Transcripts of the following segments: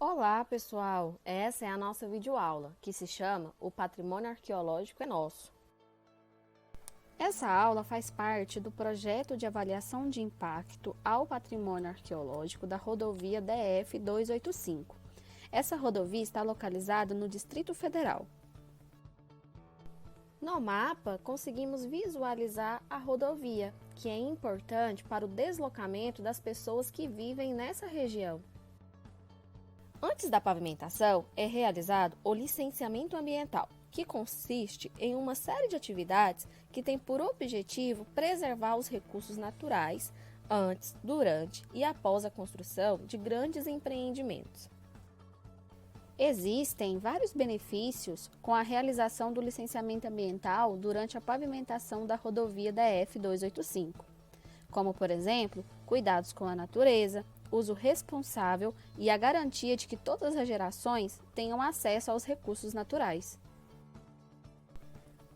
Olá, pessoal! Essa é a nossa videoaula, que se chama O Patrimônio Arqueológico é Nosso. Essa aula faz parte do projeto de avaliação de impacto ao patrimônio arqueológico da rodovia DF-285. Essa rodovia está localizada no Distrito Federal. No mapa, conseguimos visualizar a rodovia, que é importante para o deslocamento das pessoas que vivem nessa região. Antes da pavimentação, é realizado o licenciamento ambiental, que consiste em uma série de atividades que tem por objetivo preservar os recursos naturais antes, durante e após a construção de grandes empreendimentos. Existem vários benefícios com a realização do licenciamento ambiental durante a pavimentação da rodovia DF-285, como, por exemplo, cuidados com a natureza, uso responsável e a garantia de que todas as gerações tenham acesso aos recursos naturais.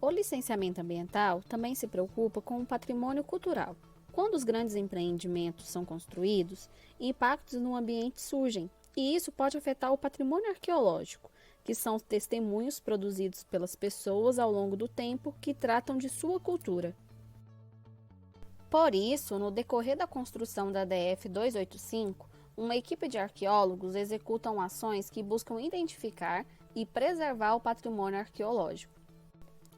O licenciamento ambiental também se preocupa com o patrimônio cultural. Quando os grandes empreendimentos são construídos, impactos no ambiente surgem, e isso pode afetar o patrimônio arqueológico, que são testemunhos produzidos pelas pessoas ao longo do tempo que tratam de sua cultura. Por isso, no decorrer da construção da DF-285, uma equipe de arqueólogos executam ações que buscam identificar e preservar o patrimônio arqueológico.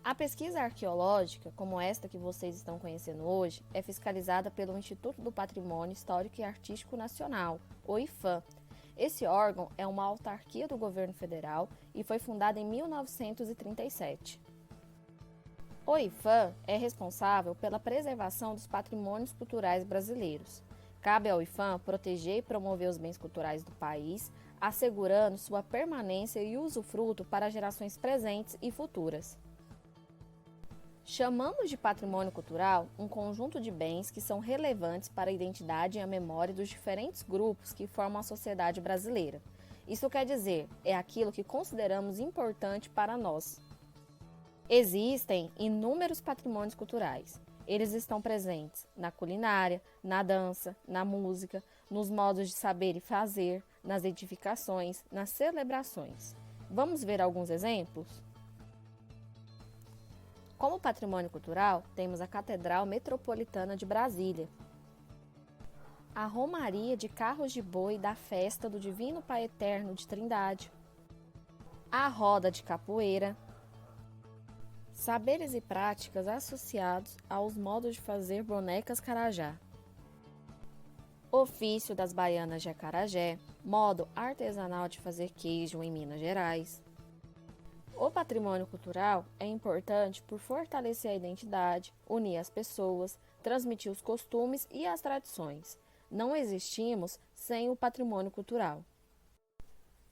A pesquisa arqueológica, como esta que vocês estão conhecendo hoje, é fiscalizada pelo Instituto do Patrimônio Histórico e Artístico Nacional, o IPHAN. Esse órgão é uma autarquia do governo federal e foi fundado em 1937. O IPHAN é responsável pela preservação dos patrimônios culturais brasileiros. Cabe ao IPHAN proteger e promover os bens culturais do país, assegurando sua permanência e usufruto para gerações presentes e futuras. Chamamos de patrimônio cultural um conjunto de bens que são relevantes para a identidade e a memória dos diferentes grupos que formam a sociedade brasileira. Isso quer dizer, é aquilo que consideramos importante para nós. Existem inúmeros patrimônios culturais. Eles estão presentes na culinária, na dança, na música, nos modos de saber e fazer, nas edificações, nas celebrações. Vamos ver alguns exemplos? Como patrimônio cultural, temos a Catedral Metropolitana de Brasília, a Romaria de Carros de Boi da Festa do Divino Pai Eterno de Trindade, a Roda de Capoeira, saberes e práticas associados aos modos de fazer bonecas carajá, ofício das baianas de acarajé, modo artesanal de fazer queijo em Minas Gerais. O patrimônio cultural é importante por fortalecer a identidade, unir as pessoas, transmitir os costumes e as tradições. Não existimos sem o patrimônio cultural.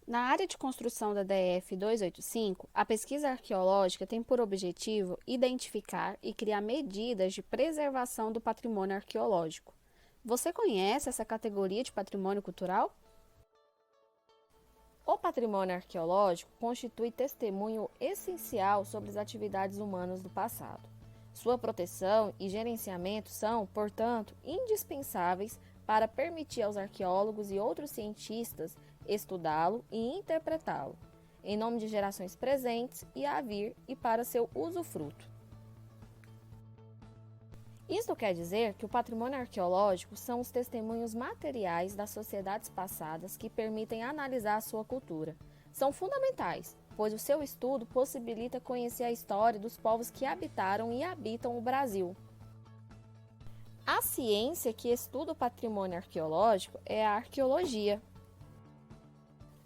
Na área de construção da DF-285, a pesquisa arqueológica tem por objetivo identificar e criar medidas de preservação do patrimônio arqueológico. Você conhece essa categoria de patrimônio cultural? O patrimônio arqueológico constitui testemunho essencial sobre as atividades humanas do passado. Sua proteção e gerenciamento são, portanto, indispensáveis para permitir aos arqueólogos e outros cientistas estudá-lo e interpretá-lo, em nome de gerações presentes e a vir e para seu usufruto. Isto quer dizer que o patrimônio arqueológico são os testemunhos materiais das sociedades passadas que permitem analisar a sua cultura. São fundamentais, pois o seu estudo possibilita conhecer a história dos povos que habitaram e habitam o Brasil. A ciência que estuda o patrimônio arqueológico é a arqueologia.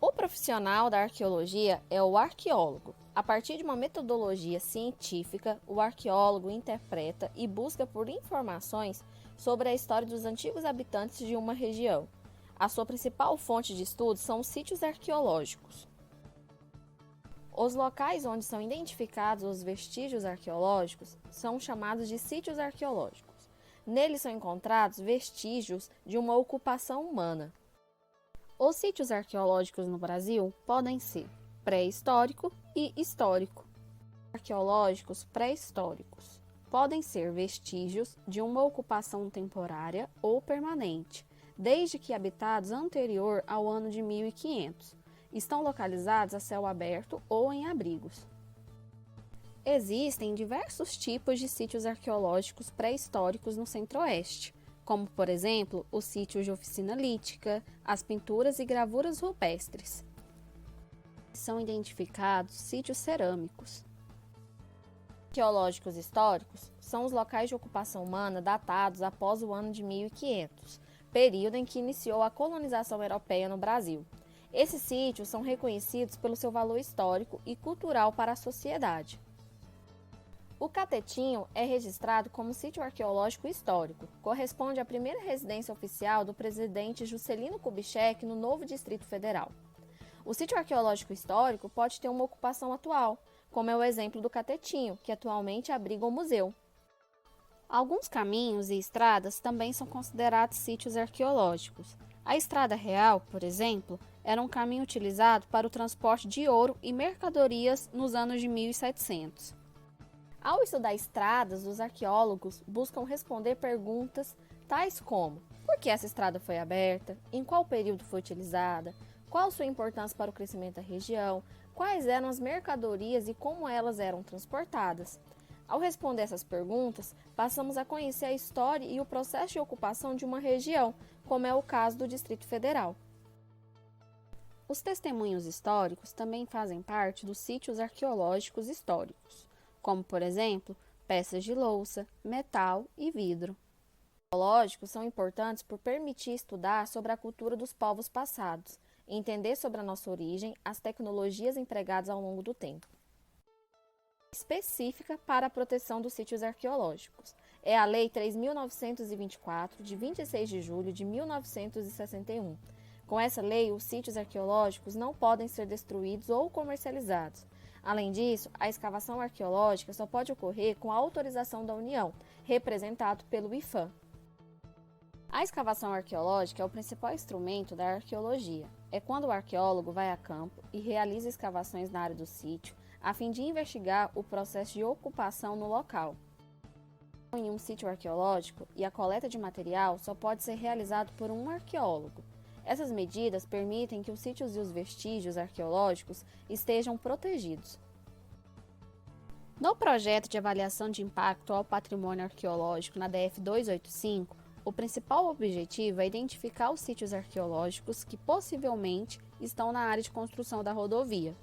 O profissional da arqueologia é o arqueólogo. A partir de uma metodologia científica, o arqueólogo interpreta e busca por informações sobre a história dos antigos habitantes de uma região. A sua principal fonte de estudo são os sítios arqueológicos. Os locais onde são identificados os vestígios arqueológicos são chamados de sítios arqueológicos. Neles são encontrados vestígios de uma ocupação humana. Os sítios arqueológicos no Brasil podem ser pré-histórico e histórico. Arqueológicos pré-históricos podem ser vestígios de uma ocupação temporária ou permanente, desde que habitados anterior ao ano de 1500. Estão localizados a céu aberto ou em abrigos. Existem diversos tipos de sítios arqueológicos pré-históricos no Centro-Oeste, como, por exemplo, os sítios de oficina lítica, as pinturas e gravuras rupestres. São identificados sítios cerâmicos. Arqueológicos históricos são os locais de ocupação humana datados após o ano de 1500, período em que iniciou a colonização europeia no Brasil. Esses sítios são reconhecidos pelo seu valor histórico e cultural para a sociedade. O Catetinho é registrado como sítio arqueológico histórico. Corresponde à primeira residência oficial do presidente Juscelino Kubitschek no novo Distrito Federal. O sítio arqueológico histórico pode ter uma ocupação atual, como é o exemplo do Catetinho, que atualmente abriga o museu. Alguns caminhos e estradas também são considerados sítios arqueológicos. A Estrada Real, por exemplo, era um caminho utilizado para o transporte de ouro e mercadorias nos anos de 1700. Ao estudar estradas, os arqueólogos buscam responder perguntas tais como: por que essa estrada foi aberta? Em qual período foi utilizada? Qual sua importância para o crescimento da região? Quais eram as mercadorias e como elas eram transportadas? Ao responder essas perguntas, passamos a conhecer a história e o processo de ocupação de uma região, como é o caso do Distrito Federal. Os testemunhos históricos também fazem parte dos sítios arqueológicos históricos, como, por exemplo, peças de louça, metal e vidro. Os arqueológicos são importantes por permitir estudar sobre a cultura dos povos passados, entender sobre a nossa origem, as tecnologias empregadas ao longo do tempo. Específica para a proteção dos sítios arqueológicos é a Lei 3.924, de 26 de julho de 1961. Com essa lei, os sítios arqueológicos não podem ser destruídos ou comercializados. Além disso, a escavação arqueológica só pode ocorrer com a autorização da União, representado pelo IPHAN. A escavação arqueológica é o principal instrumento da arqueologia. É quando o arqueólogo vai a campo e realiza escavações na área do sítio, a fim de investigar o processo de ocupação no local. Em um sítio arqueológico, e a coleta de material só pode ser realizado por um arqueólogo. Essas medidas permitem que os sítios e os vestígios arqueológicos estejam protegidos. No projeto de avaliação de impacto ao patrimônio arqueológico na DF 285, o principal objetivo é identificar os sítios arqueológicos que possivelmente estão na área de construção da rodovia.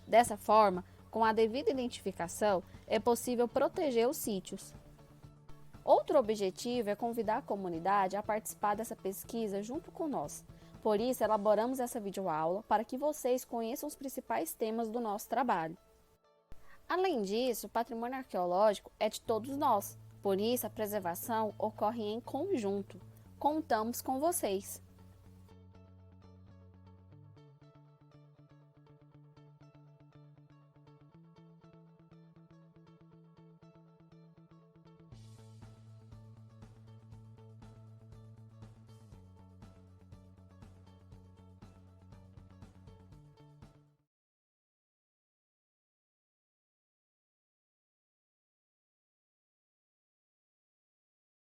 Dessa forma, com a devida identificação, é possível proteger os sítios. Outro objetivo é convidar a comunidade a participar dessa pesquisa junto com nós. Por isso, elaboramos essa videoaula para que vocês conheçam os principais temas do nosso trabalho. Além disso, o patrimônio arqueológico é de todos nós, por isso a preservação ocorre em conjunto. Contamos com vocês!